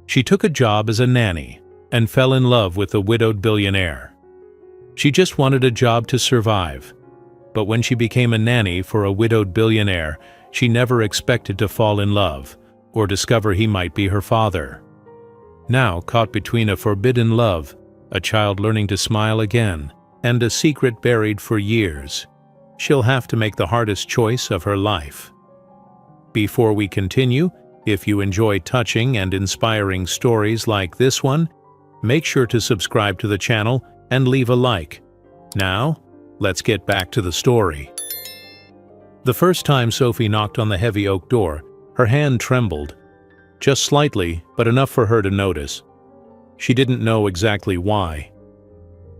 She took a job as a nanny and fell in love with a widowed billionaire. She just wanted a job to survive. But when she became a nanny for a widowed billionaire, she never expected to fall in love or discover he might be her father. Now, caught between a forbidden love, a child learning to smile again, and a secret buried for years, she'll have to make the hardest choice of her life. Before we continue, if you enjoy touching and inspiring stories like this one, make sure to subscribe to the channel and leave a like. Now, let's get back to the story. The first time Sophie knocked on the heavy oak door, her hand trembled. Just slightly, but enough for her to notice. She didn't know exactly why.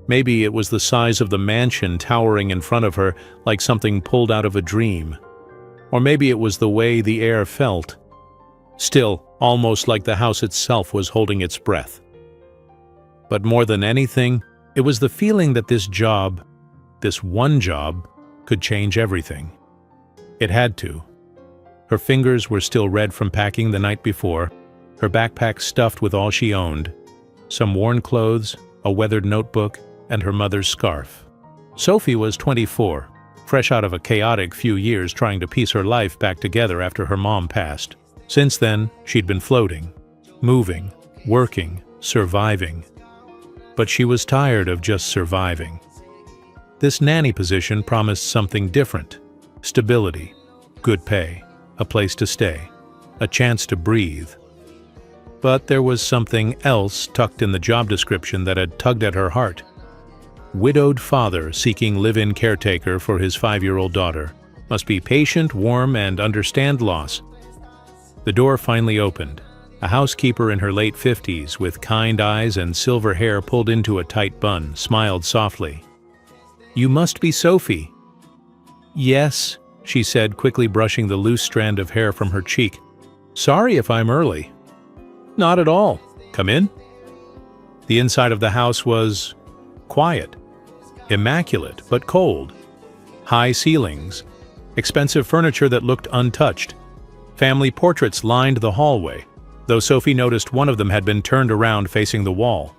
Maybe it was the size of the mansion towering in front of her like something pulled out of a dream. Or maybe it was the way the air felt. Still, almost like the house itself was holding its breath. But more than anything, it was the feeling that this job, this one job, could change everything. It had to. Her fingers were still red from packing the night before, her backpack stuffed with all she owned, some worn clothes, a weathered notebook, and her mother's scarf. Sophie was 24, fresh out of a chaotic few years trying to piece her life back together after her mom passed. Since then, she'd been floating, moving, working, surviving. But she was tired of just surviving. This nanny position promised something different: stability, good pay, a place to stay, a chance to breathe. But there was something else tucked in the job description that had tugged at her heart. Widowed father seeking live-in caretaker for his 5-year-old daughter. Must be patient, warm, and understand loss. The door finally opened. A housekeeper in her late 50s, with kind eyes and silver hair pulled into a tight bun, smiled softly. "You must be Sophie." "Yes," she said, quickly brushing the loose strand of hair from her cheek. "Sorry if I'm early." "Not at all. Come in." The inside of the house was quiet, immaculate but cold. High ceilings, expensive furniture that looked untouched. Family portraits lined the hallway, though Sophie noticed one of them had been turned around facing the wall.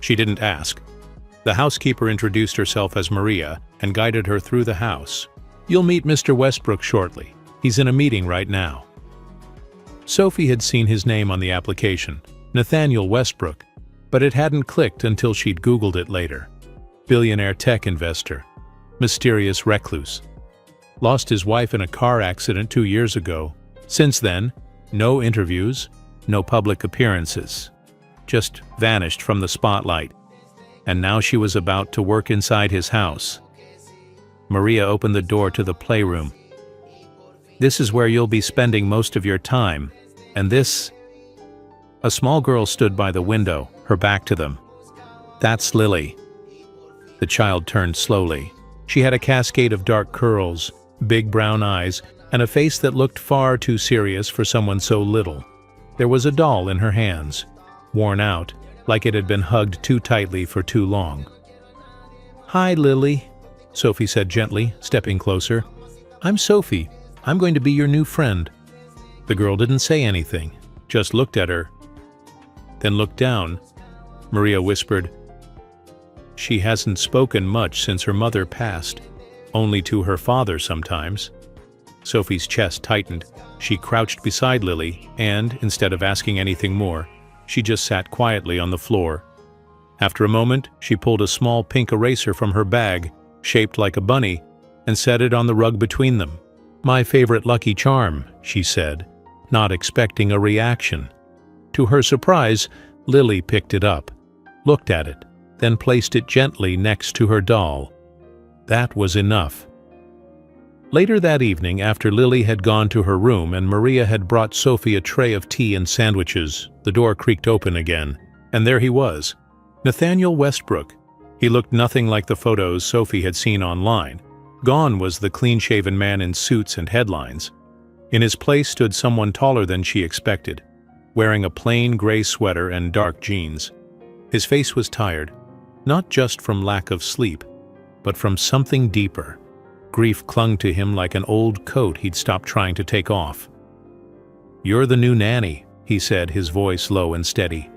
She didn't ask. The housekeeper introduced herself as Maria and guided her through the house. "You'll meet Mr. Westbrook shortly. He's in a meeting right now." Sophie had seen his name on the application, Nathaniel Westbrook, but it hadn't clicked until she'd Googled it later. Billionaire tech investor, mysterious recluse. Lost his wife in a car accident 2 years ago. Since then, no interviews, no public appearances. Just vanished from the spotlight. And now she was about to work inside his house. Maria opened the door to the playroom. "This is where you'll be spending most of your time, and this..." A small girl stood by the window, her back to them. "That's Lily." The child turned slowly. She had a cascade of dark curls, big brown eyes, and a face that looked far too serious for someone so little. There was a doll in her hands, worn out, like it had been hugged too tightly for too long. "Hi, Lily," Sophie said gently, stepping closer. "I'm Sophie. I'm going to be your new friend." The girl didn't say anything, just looked at her, then looked down. Maria whispered, "She hasn't spoken much since her mother passed, only to her father sometimes." Sophie's chest tightened. She crouched beside Lily and, instead of asking anything more, she just sat quietly on the floor. After a moment, she pulled a small pink eraser from her bag, shaped like a bunny, and set it on the rug between them. "My favorite lucky charm," she said, not expecting a reaction. To her surprise, Lily picked it up, looked at it, then placed it gently next to her doll. That was enough. Later that evening, after Lily had gone to her room and Maria had brought Sophie a tray of tea and sandwiches, the door creaked open again, and there he was, Nathaniel Westbrook. He looked nothing like the photos Sophie had seen online. Gone was the clean-shaven man in suits and headlines. In his place stood someone taller than she expected, wearing a plain gray sweater and dark jeans. His face was tired, not just from lack of sleep, but from something deeper. Grief clung to him like an old coat he'd stopped trying to take off. "You're the new nanny," he said, his voice low and steady.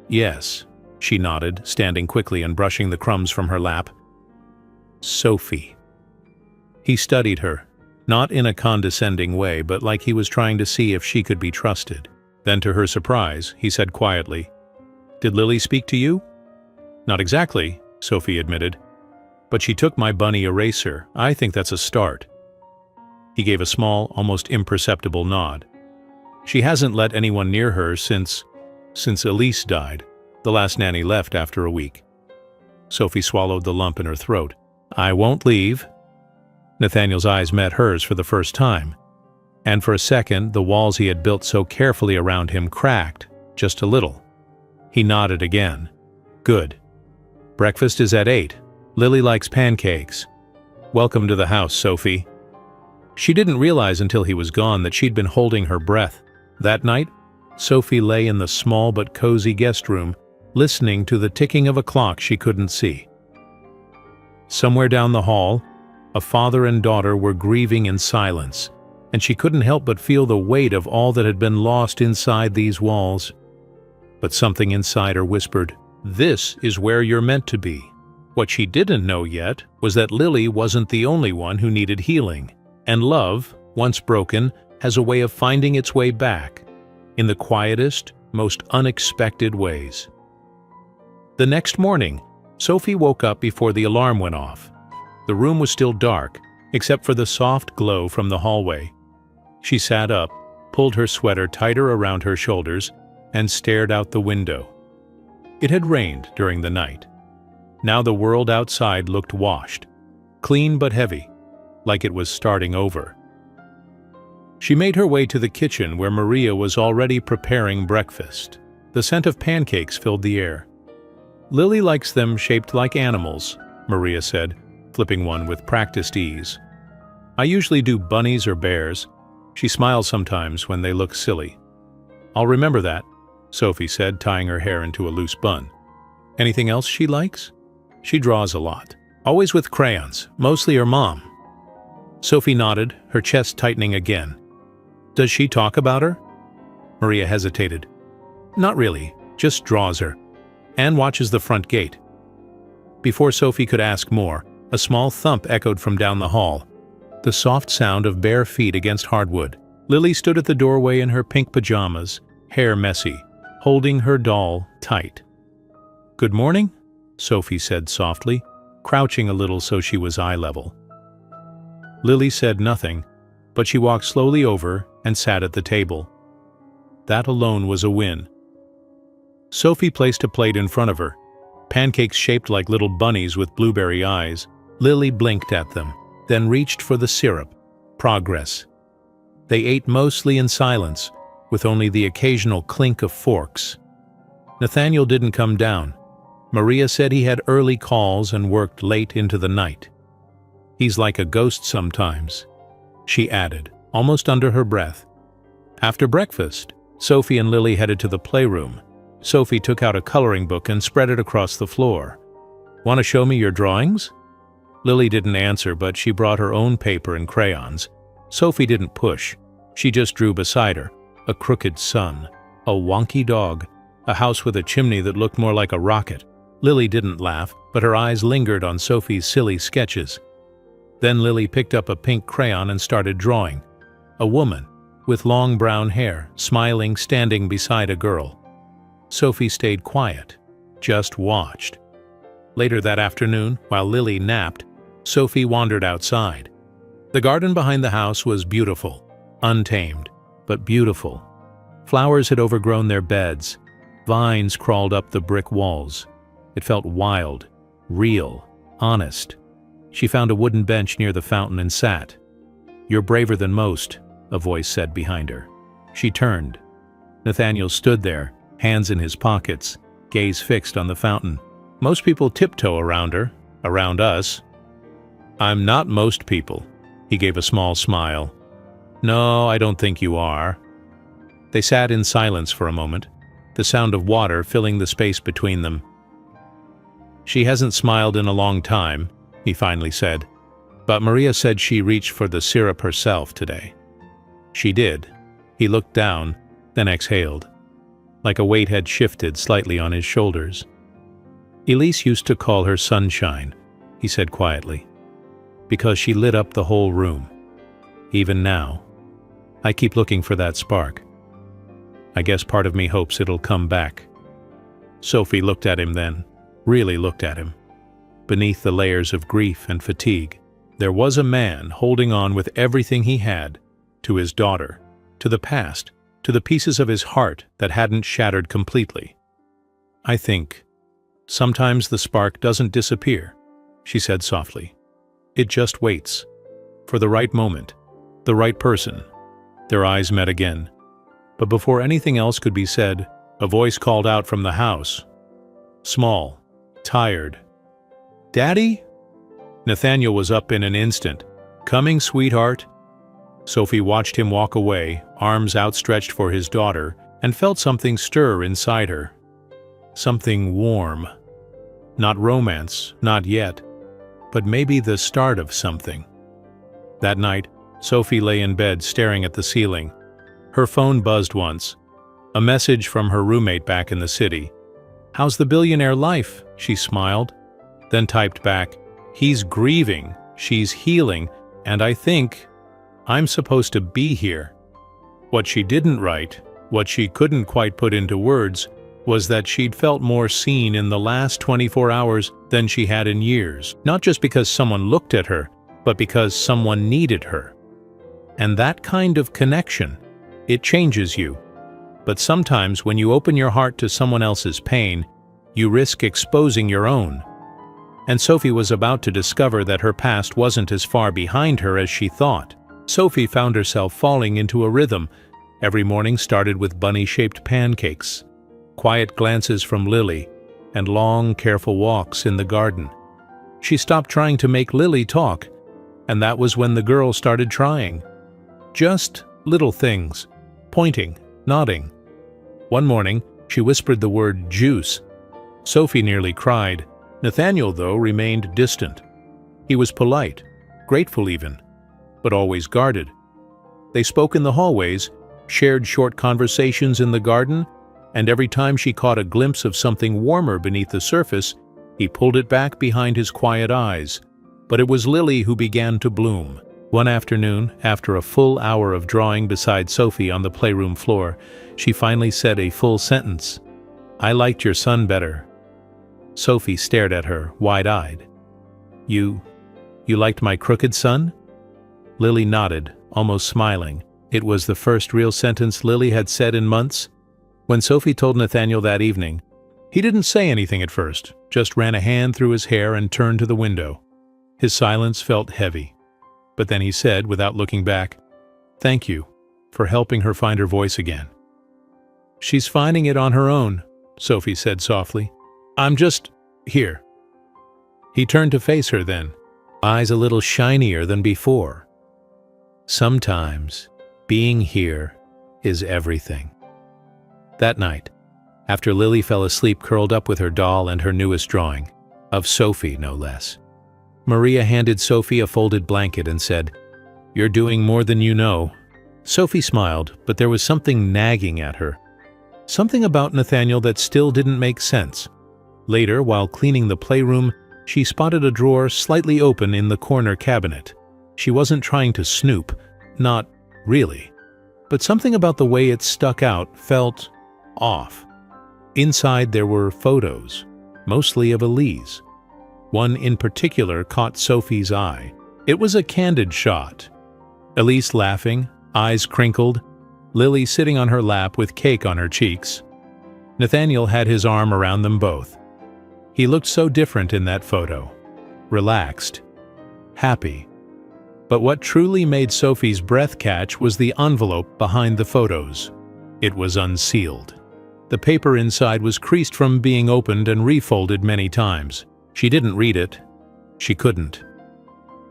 Yes, she nodded, standing quickly and brushing the crumbs from her lap. Sophie. He studied her, not in a condescending way, but like he was trying to see if she could be trusted. Then, to her surprise, he said quietly, "Did Lily speak to you?" "Not exactly," Sophie admitted. "But she took my bunny eraser. I think that's a start." He gave a small, almost imperceptible nod. "She hasn't let anyone near her since Elise died. The last nanny left after a week." Sophie swallowed the lump in her throat. "I won't leave." Nathaniel's eyes met hers for the first time, and for a second the walls he had built so carefully around him cracked, just a little. He nodded again. "Good. Breakfast is at 8. Lily likes pancakes. Welcome to the house, Sophie." She didn't realize until he was gone that she'd been holding her breath. That night, Sophie lay in the small but cozy guest room, listening to the ticking of a clock she couldn't see. Somewhere down the hall, a father and daughter were grieving in silence, and she couldn't help but feel the weight of all that had been lost inside these walls. But something inside her whispered, "This is where you're meant to be." What she didn't know yet was that Lily wasn't the only one who needed healing, and love, once broken, has a way of finding its way back, in the quietest, most unexpected ways. The next morning, Sophie woke up before the alarm went off. The room was still dark, except for the soft glow from the hallway. She sat up, pulled her sweater tighter around her shoulders, and stared out the window. It had rained during the night. Now the world outside looked washed, clean but heavy, like it was starting over. She made her way to the kitchen where Maria was already preparing breakfast. The scent of pancakes filled the air. "Lily likes them shaped like animals," Maria said, flipping one with practiced ease. "I usually do bunnies or bears. She smiles sometimes when they look silly." "I'll remember that," Sophie said, tying her hair into a loose bun. "Anything else she likes?" "She draws a lot. Always with crayons, mostly her mom." Sophie nodded, her chest tightening again. "Does she talk about her?" Maria hesitated. "Not really, just draws her, and watches the front gate." Before Sophie could ask more, a small thump echoed from down the hall, the soft sound of bare feet against hardwood. Lily stood at the doorway in her pink pajamas, hair messy, holding her doll tight. "Good morning," Sophie said softly, crouching a little so she was eye level. Lily said nothing, but she walked slowly over and sat at the table. That alone was a win. Sophie placed a plate in front of her, pancakes shaped like little bunnies with blueberry eyes. Lily blinked at them, then reached for the syrup. Progress. They ate mostly in silence, with only the occasional clink of forks. Nathaniel didn't come down. Maria said he had early calls and worked late into the night. "He's like a ghost sometimes," she added, almost under her breath. After breakfast, Sophie and Lily headed to the playroom. Sophie took out a coloring book and spread it across the floor. "Want to show me your drawings?" Lily didn't answer, but she brought her own paper and crayons. Sophie didn't push. She just drew beside her. A crooked sun, a wonky dog, a house with a chimney that looked more like a rocket. Lily didn't laugh, but her eyes lingered on Sophie's silly sketches. Then Lily picked up a pink crayon and started drawing. A woman, with long brown hair, smiling, standing beside a girl. Sophie stayed quiet, just watched. Later that afternoon, while Lily napped, Sophie wandered outside. The garden behind the house was beautiful, untamed, but beautiful. Flowers had overgrown their beds. Vines crawled up the brick walls. It felt wild, real, honest. She found a wooden bench near the fountain and sat. "You're braver than most," a voice said behind her. She turned. Nathaniel stood there, hands in his pockets, gaze fixed on the fountain. "Most people tiptoe around her, around us." "I'm not most people," he gave a small smile. "No, I don't think you are." They sat in silence for a moment, the sound of water filling the space between them. "She hasn't smiled in a long time," he finally said, "but Maria said she reached for the syrup herself today." "She did." He looked down, then exhaled, like a weight had shifted slightly on his shoulders. Elise used to call her sunshine, he said quietly, because she lit up the whole room. Even now, I keep looking for that spark. I guess part of me hopes it'll come back. Sophie looked at him then, really looked at him. Beneath the layers of grief and fatigue, there was a man holding on with everything he had, to his daughter, to the past, to the pieces of his heart that hadn't shattered completely. I think, sometimes the spark doesn't disappear, she said softly. It just waits. For the right moment, the right person. Their eyes met again. But before anything else could be said, a voice called out from the house. Small, tired. "Daddy?" Nathaniel was up in an instant. "Coming, sweetheart." Sophie watched him walk away, arms outstretched for his daughter, and felt something stir inside her. Something warm. Not romance, not yet, but maybe the start of something. That night, Sophie lay in bed staring at the ceiling. Her phone buzzed once. A message from her roommate back in the city. "How's the billionaire life?" she smiled, then typed back, "He's grieving, she's healing, and I think I'm supposed to be here." What she didn't write, what she couldn't quite put into words, was that she'd felt more seen in the last 24 hours than she had in years, not just because someone looked at her, but because someone needed her. And that kind of connection, it changes you. But sometimes when you open your heart to someone else's pain, you risk exposing your own. And Sophie was about to discover that her past wasn't as far behind her as she thought. Sophie found herself falling into a rhythm. Every morning started with bunny-shaped pancakes, quiet glances from Lily, and long, careful walks in the garden. She stopped trying to make Lily talk, and that was when the girl started trying. Just little things, pointing, nodding. One morning, she whispered the word juice. Sophie nearly cried. Nathaniel, though, remained distant. He was polite, grateful even, but always guarded. They spoke in the hallways, shared short conversations in the garden, and every time she caught a glimpse of something warmer beneath the surface, he pulled it back behind his quiet eyes. But it was Lily who began to bloom. One afternoon, after a full hour of drawing beside Sophie on the playroom floor, she finally said a full sentence. "I liked your son better." Sophie stared at her, wide-eyed. You liked my crooked son?" Lily nodded, almost smiling. It was the first real sentence Lily had said in months. When Sophie told Nathaniel that evening, he didn't say anything at first, just ran a hand through his hair and turned to the window. His silence felt heavy. But then he said, without looking back, "Thank you for helping her find her voice again." "She's finding it on her own," Sophie said softly. "I'm just here." He turned to face her then, eyes a little shinier than before. "Sometimes being here is everything." That night, after Lily fell asleep curled up with her doll and her newest drawing, of Sophie no less, Maria handed Sophie a folded blanket and said, "You're doing more than you know." Sophie smiled, but there was something nagging at her. Something about Nathaniel that still didn't make sense. Later, while cleaning the playroom, she spotted a drawer slightly open in the corner cabinet. She wasn't trying to snoop, not really. But something about the way it stuck out felt off. Inside there were photos, mostly of Elise. One in particular caught Sophie's eye. It was a candid shot. Elise laughing, eyes crinkled, Lily sitting on her lap with cake on her cheeks. Nathaniel had his arm around them both. He looked so different in that photo. Relaxed. Happy. But what truly made Sophie's breath catch was the envelope behind the photos. It was unsealed. The paper inside was creased from being opened and refolded many times. She didn't read it. She couldn't.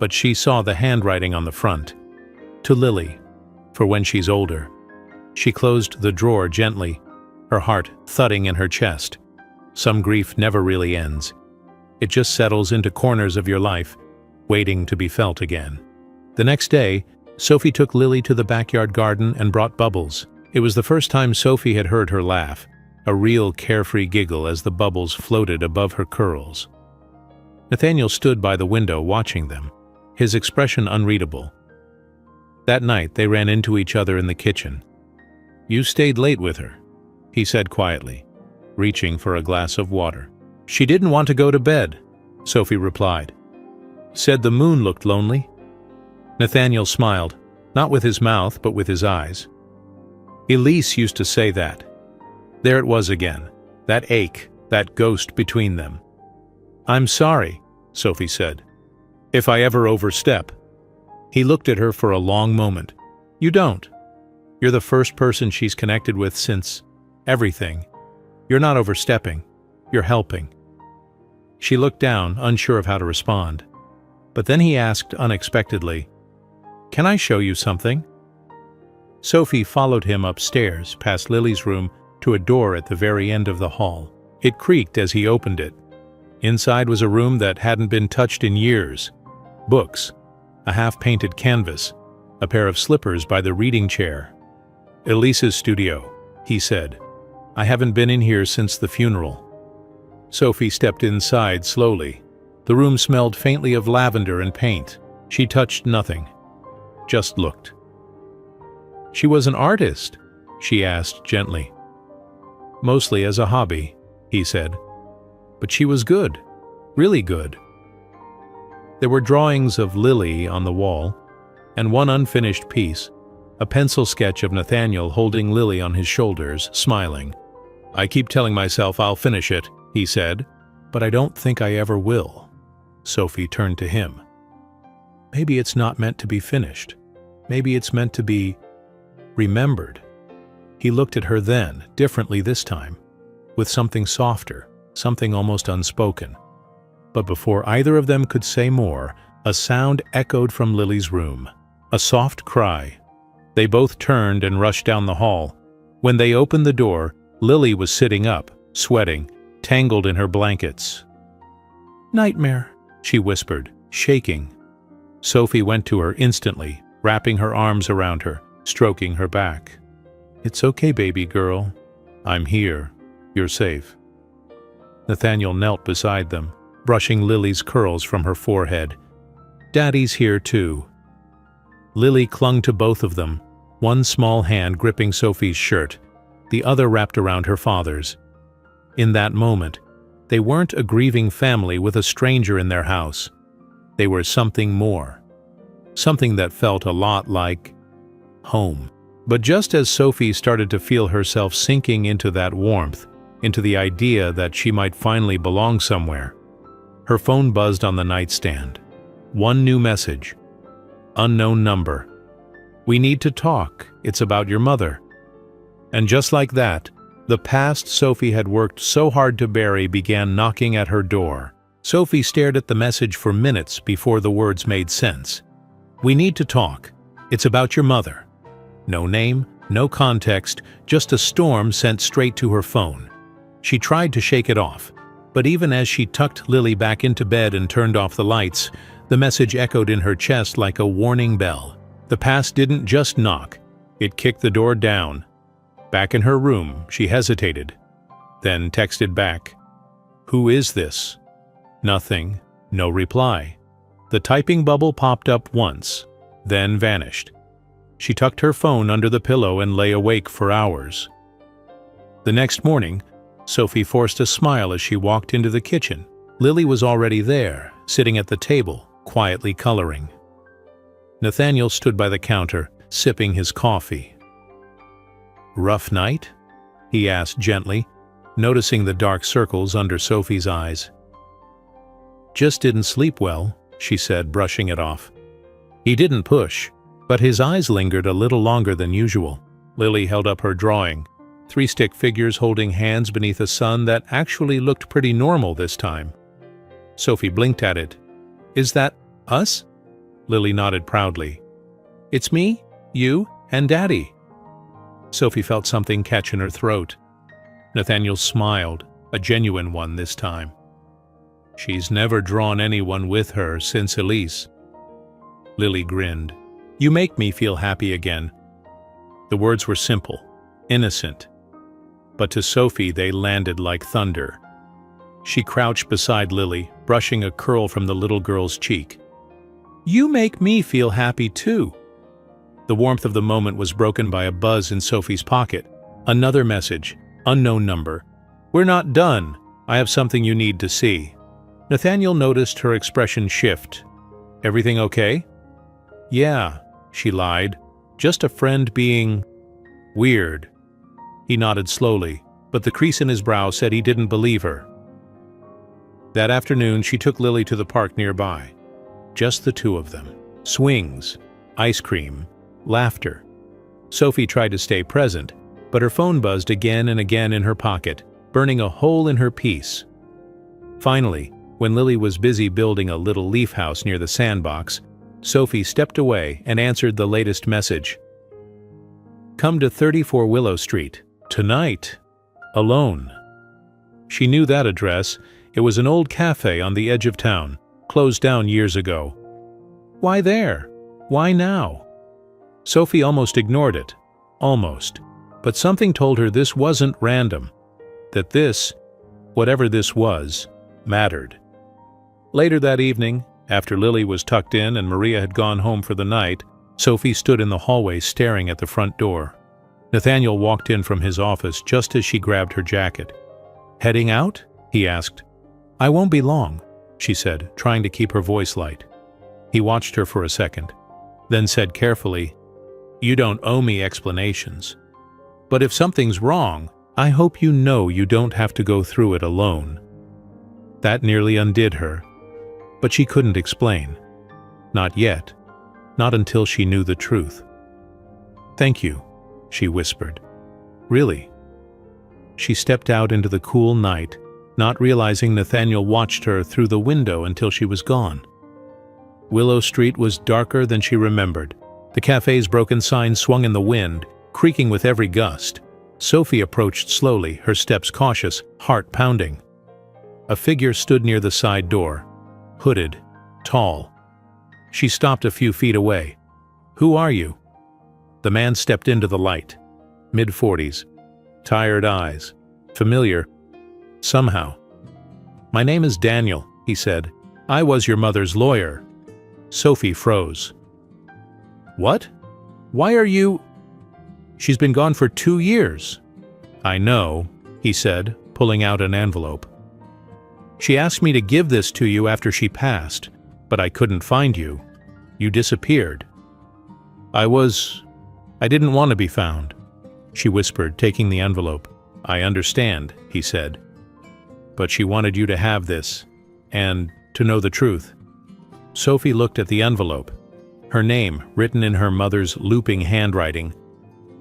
But she saw the handwriting on the front. To Lily, for when she's older. She closed the drawer gently, her heart thudding in her chest. Some grief never really ends. It just settles into corners of your life, waiting to be felt again. The next day, Sophie took Lily to the backyard garden and brought bubbles. It was the first time Sophie had heard her laugh, a real carefree giggle as the bubbles floated above her curls. Nathaniel stood by the window watching them, his expression unreadable. That night they ran into each other in the kitchen. "You stayed late with her," he said quietly, reaching for a glass of water. "She didn't want to go to bed," Sophie replied. "Said the moon looked lonely." Nathaniel smiled, not with his mouth but with his eyes. Elise used to say that. There it was again, that ache, that ghost between them. "I'm sorry," Sophie said, "if I ever overstep." He looked at her for a long moment. "You don't. You're the first person she's connected with since everything. You're not overstepping. You're helping." She looked down, unsure of how to respond. But then he asked unexpectedly, "Can I show you something?" Sophie followed him upstairs, past Lily's room, to a door at the very end of the hall. It creaked as he opened it. Inside was a room that hadn't been touched in years. Books, a half-painted canvas, a pair of slippers by the reading chair. "Elise's studio," he said. "I haven't been in here since the funeral." Sophie stepped inside slowly. The room smelled faintly of lavender and paint. She touched nothing, just looked. "She was an artist?" she asked gently. "Mostly as a hobby," he said. "But she was good, really good." There were drawings of Lily on the wall, and one unfinished piece, a pencil sketch of Nathaniel holding Lily on his shoulders, smiling. "I keep telling myself I'll finish it," he said, "but I don't think I ever will." Sophie turned to him. "Maybe it's not meant to be finished. Maybe it's meant to be remembered." He looked at her then, differently this time, with something softer, something almost unspoken. But before either of them could say more, a sound echoed from Lily's room, a soft cry. They both turned and rushed down the hall. When they opened the door, Lily was sitting up, sweating, tangled in her blankets. "Nightmare," she whispered, shaking. Sophie went to her instantly, wrapping her arms around her, stroking her back. "It's okay, baby girl. I'm here. You're safe." Nathaniel knelt beside them, brushing Lily's curls from her forehead. "Daddy's here too." Lily clung to both of them, one small hand gripping Sophie's shirt, the other wrapped around her father's. In that moment, they weren't a grieving family with a stranger in their house. They were something more. Something that felt a lot like home. But just as Sophie started to feel herself sinking into that warmth, into the idea that she might finally belong somewhere, her phone buzzed on the nightstand. One new message. Unknown number. "We need to talk. It's about your mother." And just like that, the past Sophie had worked so hard to bury began knocking at her door. Sophie stared at the message for minutes before the words made sense. "We need to talk. It's about your mother." No name, no context, just a storm sent straight to her phone. She tried to shake it off, but even as she tucked Lily back into bed and turned off the lights, the message echoed in her chest like a warning bell. The past didn't just knock, it kicked the door down. Back in her room, she hesitated, then texted back, "Who is this?" Nothing, no reply. The typing bubble popped up once, then vanished. She tucked her phone under the pillow and lay awake for hours. The next morning, Sophie forced a smile as she walked into the kitchen. Lily was already there, sitting at the table, quietly coloring. Nathaniel stood by the counter, sipping his coffee. "Rough night?" he asked gently, noticing the dark circles under Sophie's eyes. "Just didn't sleep well," she said, brushing it off. He didn't push, but his eyes lingered a little longer than usual. Lily held up her drawing, 3 stick figures holding hands beneath a sun that actually looked pretty normal this time. Sophie blinked at it. "Is that us?" Lily nodded proudly. "It's me, you, and Daddy." Sophie felt something catch in her throat. Nathaniel smiled, a genuine one this time. "She's never drawn anyone with her since Elise." Lily grinned. "You make me feel happy again." The words were simple, innocent. But to Sophie they landed like thunder. She crouched beside Lily, brushing a curl from the little girl's cheek. "You make me feel happy too." The warmth of the moment was broken by a buzz in Sophie's pocket. Another message, unknown number. "We're not done. I have something you need to see." Nathaniel noticed her expression shift. "Everything okay?" "Yeah," she lied. "Just a friend being weird." He nodded slowly, but the crease in his brow said he didn't believe her. That afternoon, she took Lily to the park nearby. Just the two of them. Swings, ice cream, laughter. Sophie tried to stay present, but her phone buzzed again and again in her pocket, burning a hole in her peace. Finally, when Lily was busy building a little leaf house near the sandbox, Sophie stepped away and answered the latest message. "Come to 34 Willow Street. Tonight. Alone." She knew that address. It was an old cafe on the edge of town, closed down years ago. Why there? Why now? Sophie almost ignored it. Almost. But something told her this wasn't random. That this, whatever this was, mattered. Later that evening, after Lily was tucked in and Maria had gone home for the night, Sophie stood in the hallway staring at the front door. Nathaniel walked in from his office just as she grabbed her jacket. "Heading out?" he asked. "I won't be long," she said, trying to keep her voice light. He watched her for a second, then said carefully, "You don't owe me explanations. But if something's wrong, I hope you know you don't have to go through it alone." That nearly undid her, but she couldn't explain. Not yet. Not until she knew the truth. "Thank you," she whispered. "Really?" She stepped out into the cool night, not realizing Nathaniel watched her through the window until she was gone. Willow Street was darker than she remembered. The cafe's broken sign swung in the wind, creaking with every gust. Sophie approached slowly, her steps cautious, heart pounding. A figure stood near the side door, hooded, tall. She stopped a few feet away. "Who are you?" The man stepped into the light. Mid-40s. Tired eyes. Familiar. Somehow. "My name is Daniel," he said. "I was your mother's lawyer." Sophie froze. "What? Why are you—" "She's been gone for 2 years." "I know," he said, pulling out an envelope. "She asked me to give this to you after she passed, but I couldn't find you. You disappeared." I didn't want to be found," she whispered, taking the envelope. "I understand," he said. "But she wanted you to have this, and to know the truth." Sophie looked at the envelope. Her name, written in her mother's looping handwriting.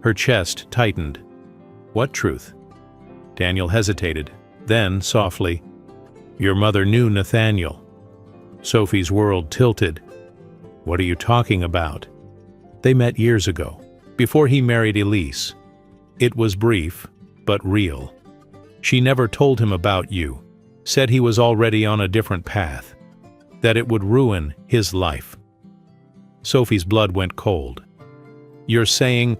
Her chest tightened. "What truth?" Daniel hesitated. Then, softly, "Your mother knew Nathaniel." Sophie's world tilted. "What are you talking about?" "They met years ago, before he married Elise. It was brief, but real. She never told him about you, said he was already on a different path, that it would ruin his life." Sophie's blood went cold. "You're saying,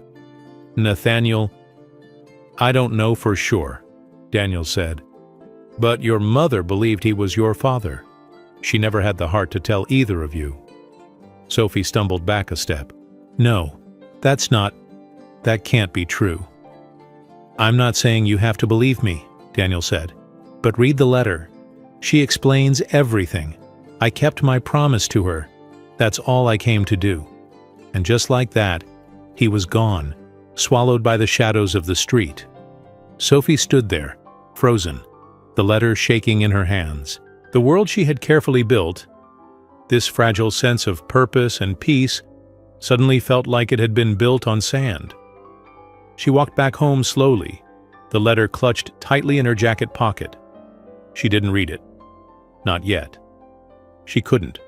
Nathaniel—" "I don't know for sure," Daniel said. "But your mother believed he was your father. She never had the heart to tell either of you." Sophie stumbled back a step. "No, that can't be true." "I'm not saying you have to believe me," Daniel said. "But read the letter. She explains everything. I kept my promise to her. That's all I came to do." And just like that, he was gone, swallowed by the shadows of the street. Sophie stood there, frozen, the letter shaking in her hands. The world she had carefully built, this fragile sense of purpose and peace, suddenly felt like it had been built on sand. She walked back home slowly, the letter clutched tightly in her jacket pocket. She didn't read it. Not yet. She couldn't.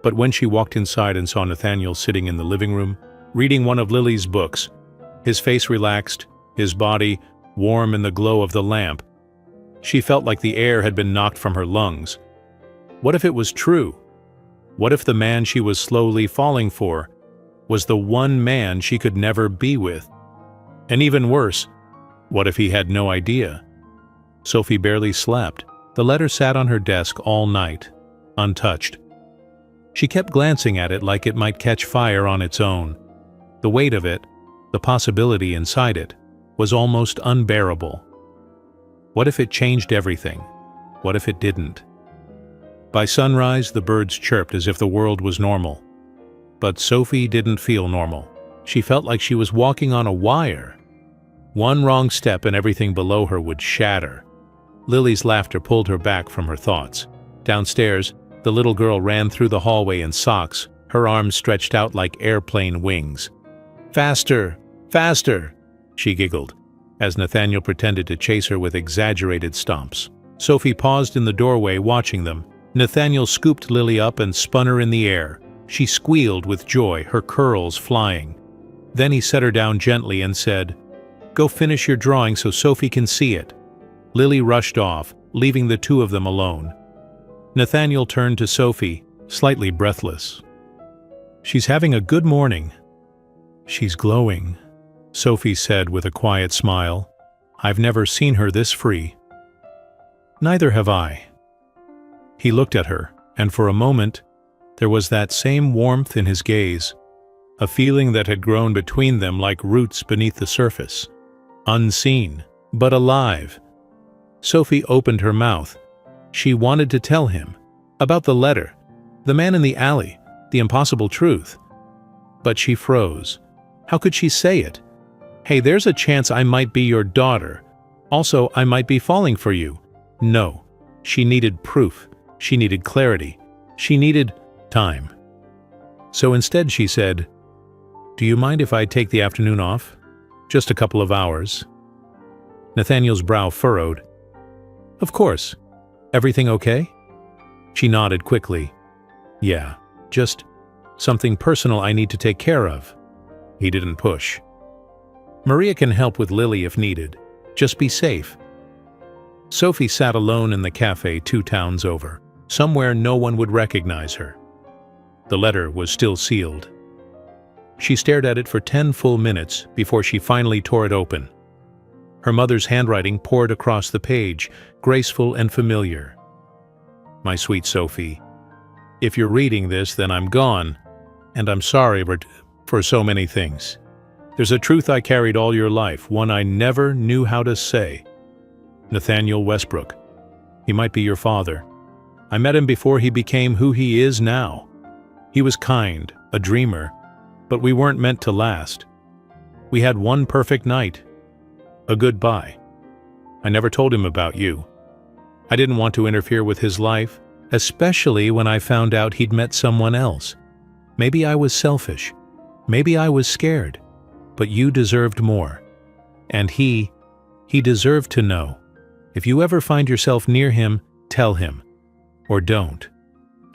But when she walked inside and saw Nathaniel sitting in the living room, reading one of Lily's books, his face relaxed, his body warm in the glow of the lamp, she felt like the air had been knocked from her lungs. What if it was true? What if the man she was slowly falling for was the one man she could never be with? And even worse, what if he had no idea? Sophie barely slept. The letter sat on her desk all night, untouched. She kept glancing at it like it might catch fire on its own. The weight of it, the possibility inside it, was almost unbearable. What if it changed everything? What if it didn't? By sunrise, the birds chirped as if the world was normal. But Sophie didn't feel normal. She felt like she was walking on a wire. One wrong step and everything below her would shatter. Lily's laughter pulled her back from her thoughts. Downstairs, the little girl ran through the hallway in socks, her arms stretched out like airplane wings. "Faster! Faster!" she giggled, as Nathaniel pretended to chase her with exaggerated stomps. Sophie paused in the doorway watching them. Nathaniel scooped Lily up and spun her in the air. She squealed with joy, her curls flying. Then he set her down gently and said, "Go finish your drawing so Sophie can see it." Lily rushed off, leaving the two of them alone. Nathaniel turned to Sophie, slightly breathless. "She's having a good morning." "She's glowing," Sophie said with a quiet smile. "I've never seen her this free." "Neither have I." He looked at her, and for a moment, there was that same warmth in his gaze, a feeling that had grown between them like roots beneath the surface. Unseen, but alive. Sophie opened her mouth. She wanted to tell him about the letter, the man in the alley, the impossible truth. But she froze. How could she say it? "Hey, there's a chance I might be your daughter. Also, I might be falling for you." No. She needed proof. She needed clarity. She needed time. So instead she said, "Do you mind if I take the afternoon off? Just a couple of hours." Nathaniel's brow furrowed. "Of course. Everything okay?" She nodded quickly. "Yeah, just something personal I need to take care of." He didn't push. "Maria can help with Lily if needed. Just be safe." Sophie sat alone in the cafe 2 towns over, somewhere no one would recognize her. The letter was still sealed. She stared at it for 10 full minutes before she finally tore it open. Her mother's handwriting poured across the page, graceful and familiar. "My sweet Sophie, if you're reading this, then I'm gone, and I'm sorry for so many things. There's a truth I carried all your life, one I never knew how to say. Nathaniel Westbrook. He might be your father. I met him before he became who he is now. He was kind, a dreamer, but we weren't meant to last. We had one perfect night. A goodbye. I never told him about you. I didn't want to interfere with his life, especially when I found out he'd met someone else. Maybe I was selfish. Maybe I was scared. But you deserved more. And he deserved to know. If you ever find yourself near him, tell him. Or don't.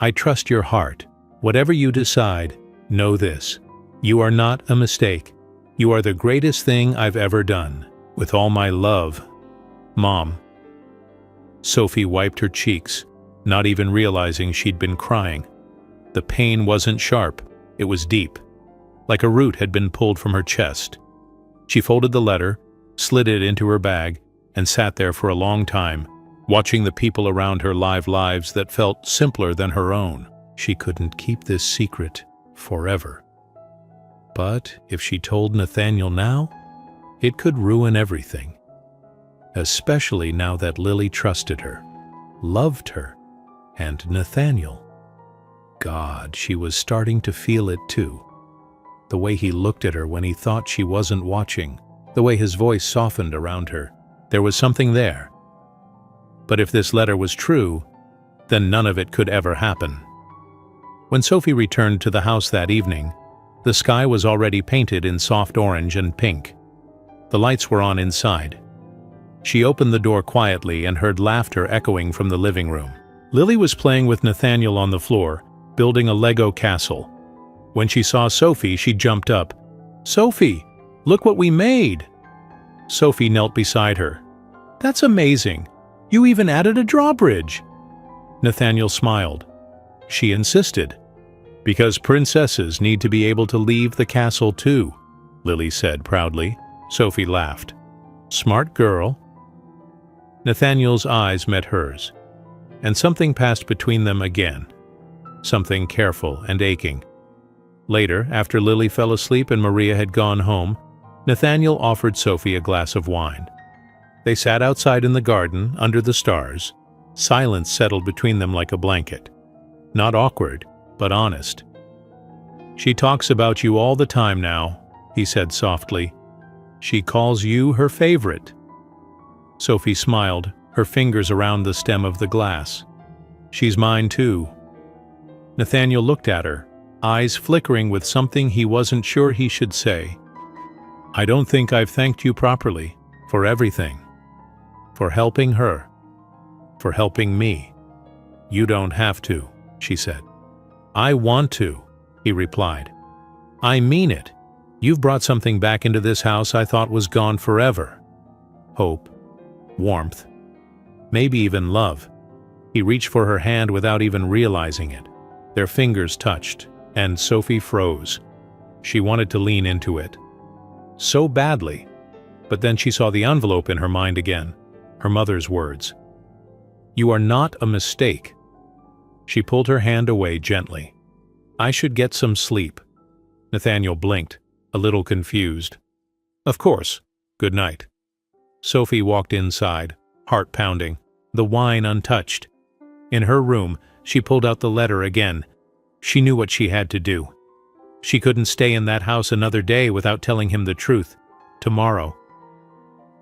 I trust your heart. Whatever you decide, know this. You are not a mistake. You are the greatest thing I've ever done. With all my love, Mom." Sophie wiped her cheeks, not even realizing she'd been crying. The pain wasn't sharp, it was deep, like a root had been pulled from her chest. She folded the letter, slid it into her bag, and sat there for a long time, watching the people around her live lives that felt simpler than her own. She couldn't keep this secret forever. But if she told Nathaniel now, it could ruin everything. Especially now that Lily trusted her, loved her, and Nathaniel. God, she was starting to feel it too. The way he looked at her when he thought she wasn't watching, the way his voice softened around her. There was something there. But if this letter was true, then none of it could ever happen. When Sophie returned to the house that evening, the sky was already painted in soft orange and pink. The lights were on inside. She opened the door quietly and heard laughter echoing from the living room. Lily was playing with Nathaniel on the floor, building a Lego castle. When she saw Sophie, she jumped up. "Sophie, look what we made!" Sophie knelt beside her. "That's amazing! You even added a drawbridge!" Nathaniel smiled. She insisted. "Because princesses need to be able to leave the castle too," Lily said proudly. Sophie laughed. Smart girl. Nathaniel's eyes met hers, and something passed between them again. Something careful and aching. Later, after Lily fell asleep and Maria had gone home, Nathaniel offered Sophie a glass of wine. They sat outside in the garden, under the stars. Silence settled between them like a blanket. Not awkward, but honest. She talks about you all the time now, he said softly. She calls you her favorite. Sophie smiled, her fingers around the stem of the glass. She's mine too. Nathaniel looked at her, eyes flickering with something he wasn't sure he should say. I don't think I've thanked you properly, for everything. For helping her. For helping me. You don't have to, she said. I want to, he replied. I mean it. You've brought something back into this house I thought was gone forever. Hope. Warmth. Maybe even love. He reached for her hand without even realizing it. Their fingers touched, and Sophie froze. She wanted to lean into it. So badly. But then she saw the envelope in her mind again, her mother's words. You are not a mistake. She pulled her hand away gently. I should get some sleep. Nathaniel blinked, a little confused. Of course. Good night. Sophie walked inside, heart pounding, the wine untouched. In her room, she pulled out the letter again. She knew what she had to do. She couldn't stay in that house another day without telling him the truth. Tomorrow.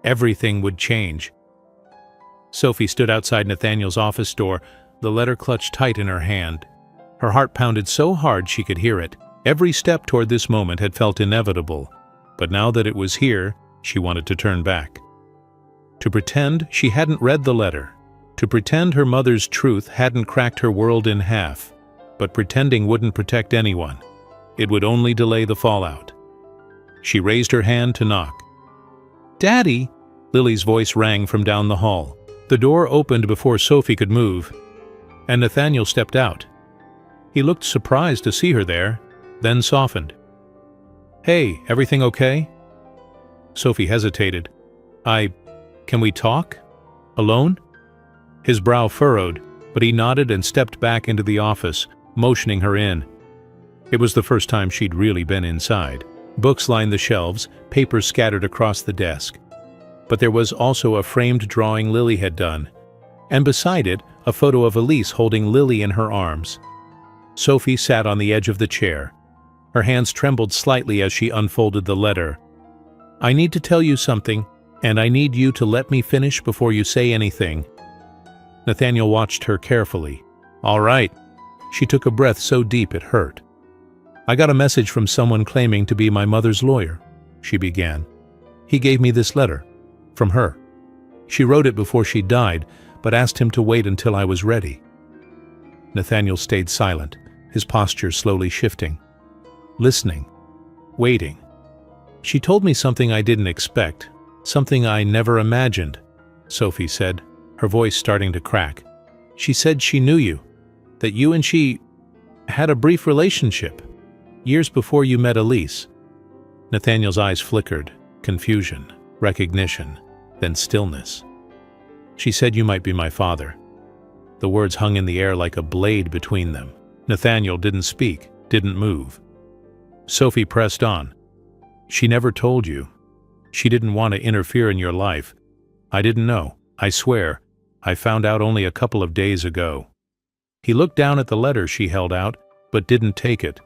Everything would change. Sophie stood outside Nathaniel's office door, the letter clutched tight in her hand. Her heart pounded so hard she could hear it. Every step toward this moment had felt inevitable, but now that it was here, she wanted to turn back. To pretend she hadn't read the letter. To pretend her mother's truth hadn't cracked her world in half. But pretending wouldn't protect anyone. It would only delay the fallout. She raised her hand to knock. Daddy! Lily's voice rang from down the hall. The door opened before Sophie could move, and Nathaniel stepped out. He looked surprised to see her there, then softened. Hey, everything okay? Sophie hesitated. Can we talk? Alone? His brow furrowed, but he nodded and stepped back into the office, motioning her in. It was the first time she'd really been inside. Books lined the shelves, papers scattered across the desk. But there was also a framed drawing Lily had done, and beside it, a photo of Elise holding Lily in her arms. Sophie sat on the edge of the chair. Her hands trembled slightly as she unfolded the letter. I need to tell you something, and I need you to let me finish before you say anything. Nathaniel watched her carefully. All right. She took a breath so deep it hurt. I got a message from someone claiming to be my mother's lawyer, she began. He gave me this letter. From her. She wrote it before she died, but asked him to wait until I was ready. Nathaniel stayed silent, his posture slowly shifting. Listening. Waiting. She told me something I didn't expect, something I never imagined, Sophie said, her voice starting to crack. She said she knew you, that you and she had a brief relationship, years before you met Elise. Nathaniel's eyes flickered, confusion, recognition, then stillness. She said you might be my father. The words hung in the air like a blade between them. Nathaniel didn't speak, didn't move. Sophie pressed on. She never told you. She didn't want to interfere in your life. I didn't know, I swear. I found out only a couple of days ago. He looked down at the letter she held out, but didn't take it.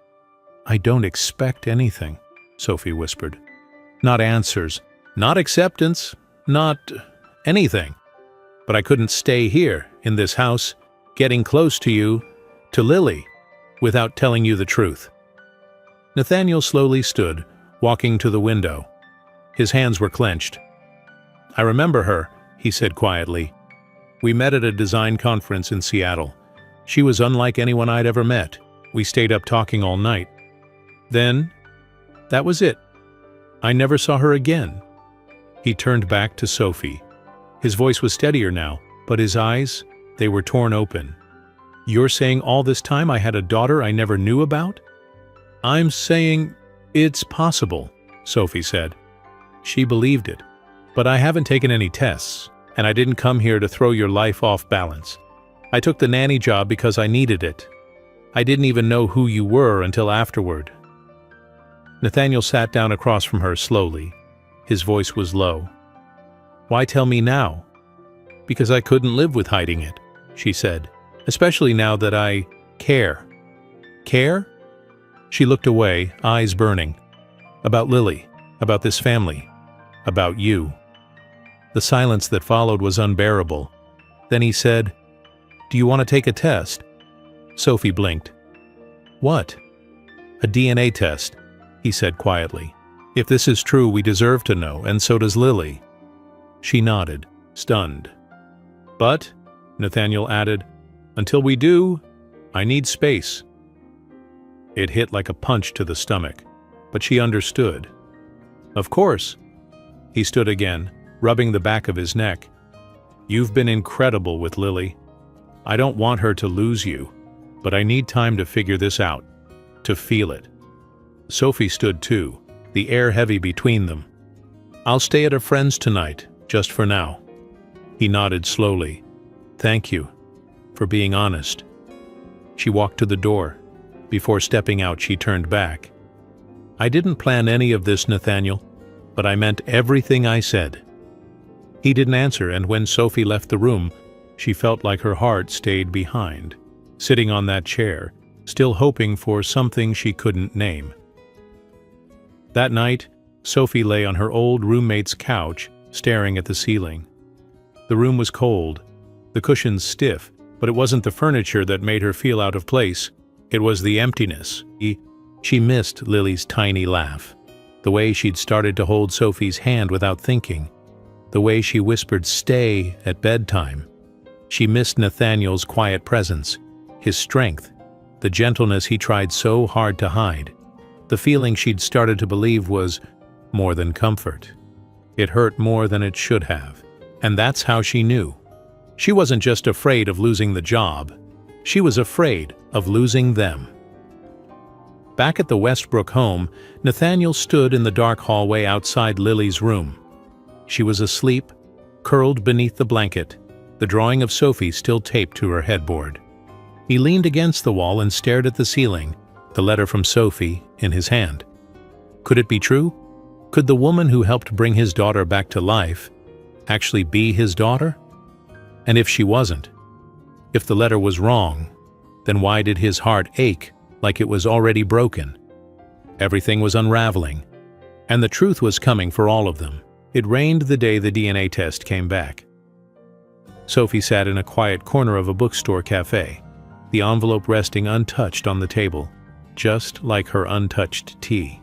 I don't expect anything, Sophie whispered. Not answers, not acceptance, not anything. But I couldn't stay here, in this house, getting close to you, to Lily, without telling you the truth. Nathaniel slowly stood, walking to the window. His hands were clenched. I remember her, he said quietly. We met at a design conference in Seattle. She was unlike anyone I'd ever met. We stayed up talking all night. Then, that was it. I never saw her again. He turned back to Sophie. His voice was steadier now, but his eyes, they were torn open. You're saying all this time I had a daughter I never knew about? I'm saying it's possible, Sophie said. She believed it. But I haven't taken any tests, and I didn't come here to throw your life off balance. I took the nanny job because I needed it. I didn't even know who you were until afterward. Nathaniel sat down across from her slowly. His voice was low. Why tell me now? Because I couldn't live with hiding it, she said, especially now that I care. Care? She looked away, eyes burning. About Lily, about this family, about you. The silence that followed was unbearable. Then he said, Do you want to take a test? Sophie blinked. What? A DNA test, he said quietly. If this is true, we deserve to know, and so does Lily. She nodded, stunned. But, Nathaniel added, until we do, I need space. It hit like a punch to the stomach, but she understood. Of course. He stood again, rubbing the back of his neck. You've been incredible with Lily. I don't want her to lose you, but I need time to figure this out, to feel it. Sophie stood too, the air heavy between them. I'll stay at a friend's tonight, just for now. He nodded slowly. Thank you, for being honest. She walked to the door. Before stepping out, she turned back. I didn't plan any of this, Nathaniel, but I meant everything I said. He didn't answer, and when Sophie left the room, she felt like her heart stayed behind, sitting on that chair, still hoping for something she couldn't name. That night, Sophie lay on her old roommate's couch, staring at the ceiling. The room was cold, the cushions stiff, but it wasn't the furniture that made her feel out of place. It was the emptiness. She missed Lily's tiny laugh, the way she'd started to hold Sophie's hand without thinking, the way she whispered "stay" at bedtime. She missed Nathaniel's quiet presence, his strength, the gentleness he tried so hard to hide. The feeling she'd started to believe was more than comfort. It hurt more than it should have, and that's how she knew. She wasn't just afraid of losing the job. She was afraid of losing them. Back at the Westbrook home, Nathaniel stood in the dark hallway outside Lily's room. She was asleep, curled beneath the blanket, the drawing of Sophie still taped to her headboard. He leaned against the wall and stared at the ceiling, the letter from Sophie in his hand. Could it be true? Could the woman who helped bring his daughter back to life actually be his daughter? And if she wasn't, if the letter was wrong, then why did his heart ache like it was already broken? Everything was unraveling, and the truth was coming for all of them. It rained the day the DNA test came back. Sophie sat in a quiet corner of a bookstore cafe, the envelope resting untouched on the table, just like her untouched tea.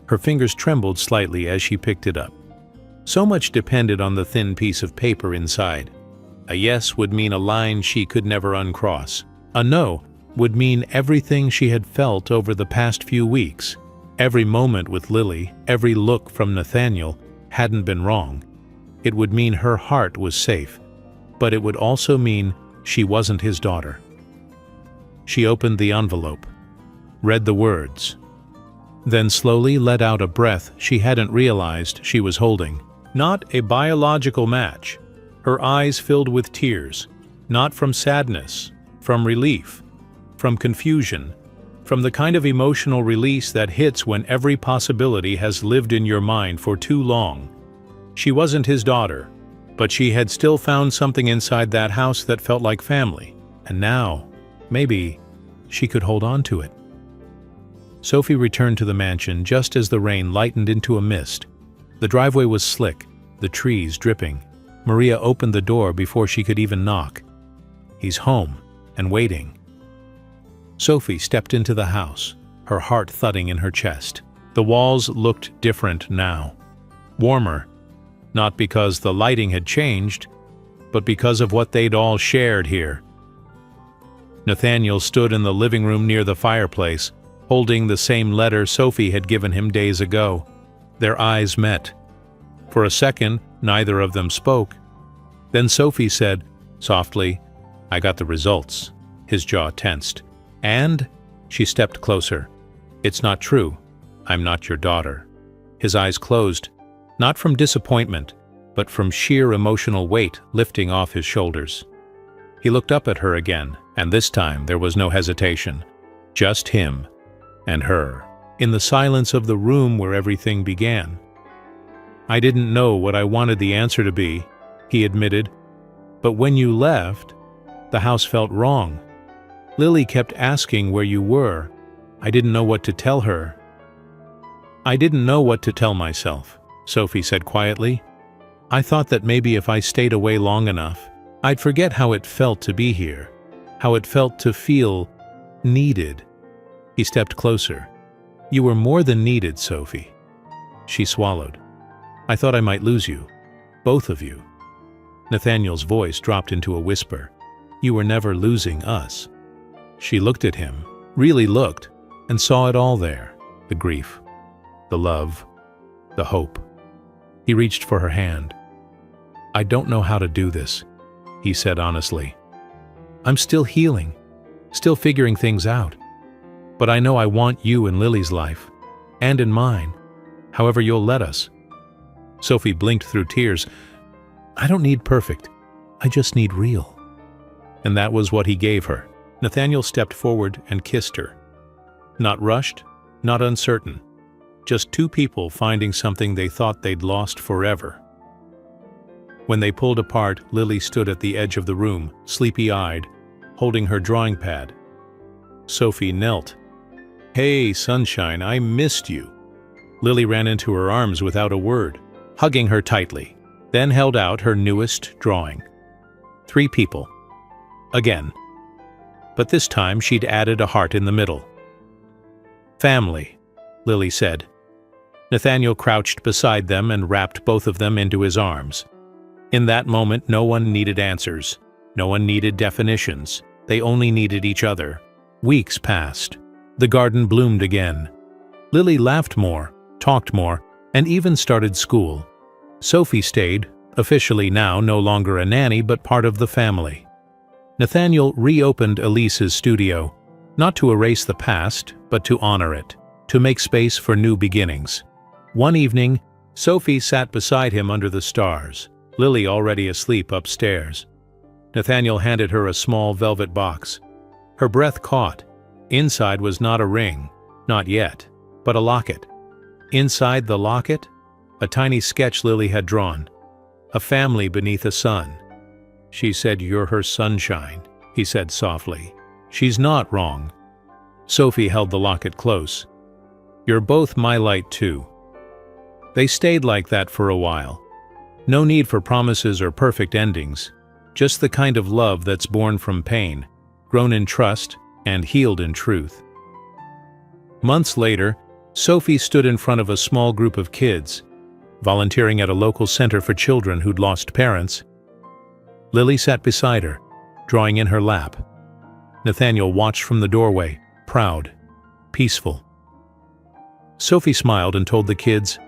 Her fingers trembled slightly as she picked it up. So much depended on the thin piece of paper inside. A yes would mean a line she could never uncross. A no would mean everything she had felt over the past few weeks. Every moment with Lily, every look from Nathaniel hadn't been wrong. It would mean her heart was safe, but it would also mean she wasn't his daughter. She opened the envelope, read the words, then slowly let out a breath she hadn't realized she was holding. Not a biological match. Her eyes filled with tears, not from sadness, from relief, from confusion, from the kind of emotional release that hits when every possibility has lived in your mind for too long. She wasn't his daughter, but she had still found something inside that house that felt like family, and now, maybe, she could hold on to it. Sophie returned to the mansion just as the rain lightened into a mist. The driveway was slick, the trees dripping. Maria opened the door before she could even knock. He's home and waiting. Sophie stepped into the house, her heart thudding in her chest. The walls looked different now. Warmer, not because the lighting had changed, but because of what they'd all shared here. Nathaniel stood in the living room near the fireplace, holding the same letter Sophie had given him days ago. Their eyes met. For a second, neither of them spoke. Then Sophie said, softly, I got the results. His jaw tensed. And? She stepped closer. It's not true. I'm not your daughter. His eyes closed. not from disappointment, but from sheer emotional weight lifting off his shoulders. He looked up at her again, and this time there was no hesitation. Just him and her, in the silence of the room where everything began. "I didn't know what I wanted the answer to be," he admitted. "But when you left, the house felt wrong. Lily kept asking where you were. I didn't know what to tell her." "I didn't know what to tell myself," Sophie said quietly. "I thought that maybe if I stayed away long enough, I'd forget how it felt to be here, how it felt to feel needed." He stepped closer. "You were more than needed, Sophie." She swallowed. "I thought I might lose you. Both of you." Nathaniel's voice dropped into a whisper. "You were never losing us." She looked at him, really looked, and saw it all there. The grief, the love, the hope. He reached for her hand. "I don't know how to do this," he said honestly. "I'm still healing, still figuring things out. But I know I want you in Lily's life, and in mine, however you'll let us." Sophie blinked through tears. "I don't need perfect, I just need real." And that was what he gave her. Nathaniel stepped forward and kissed her. Not rushed, not uncertain. Just two people finding something they thought they'd lost forever. When they pulled apart, Lily stood at the edge of the room, sleepy-eyed, holding her drawing pad. Sophie knelt. "Hey, sunshine, I missed you." Lily ran into her arms without a word, hugging her tightly, then held out her newest drawing. 3 people. Again. But this time she'd added a heart in the middle. "Family," Lily said. Nathaniel crouched beside them and wrapped both of them into his arms. In that moment, no one needed answers. No one needed definitions. They only needed each other. Weeks passed. The garden bloomed again. Lily laughed more, talked more, and even started school. Sophie stayed, officially now no longer a nanny but part of the family. Nathaniel reopened Elise's studio, not to erase the past, but to honor it, to make space for new beginnings. One evening, Sophie sat beside him under the stars, Lily already asleep upstairs. Nathaniel handed her a small velvet box. Her breath caught. Inside was not a ring, not yet, but a locket. Inside the locket, a tiny sketch Lily had drawn. A family beneath a sun. She said, "You're her sunshine," he said softly. "She's not wrong." Sophie held the locket close. "You're both my light too." They stayed like that for a while. No need for promises or perfect endings. Just the kind of love that's born from pain, grown in trust, and healed in truth. Months later, Sophie stood in front of a small group of kids, volunteering at a local center for children who'd lost parents. Lily sat beside her, drawing in her lap. Nathaniel watched from the doorway, proud, peaceful. Sophie smiled and told the kids,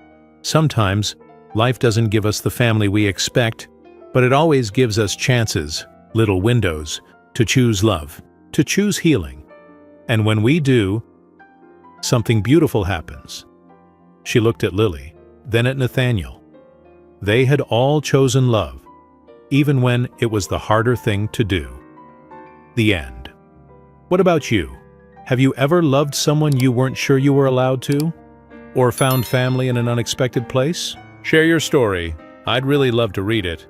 "Sometimes, life doesn't give us the family we expect, but it always gives us chances, little windows, to choose love, to choose healing. And when we do, something beautiful happens." She looked at Lily, then at Nathaniel. They had all chosen love, even when it was the harder thing to do. The end. What about you? Have you ever loved someone you weren't sure you were allowed to? Or found family in an unexpected place? Share your story. I'd really love to read it.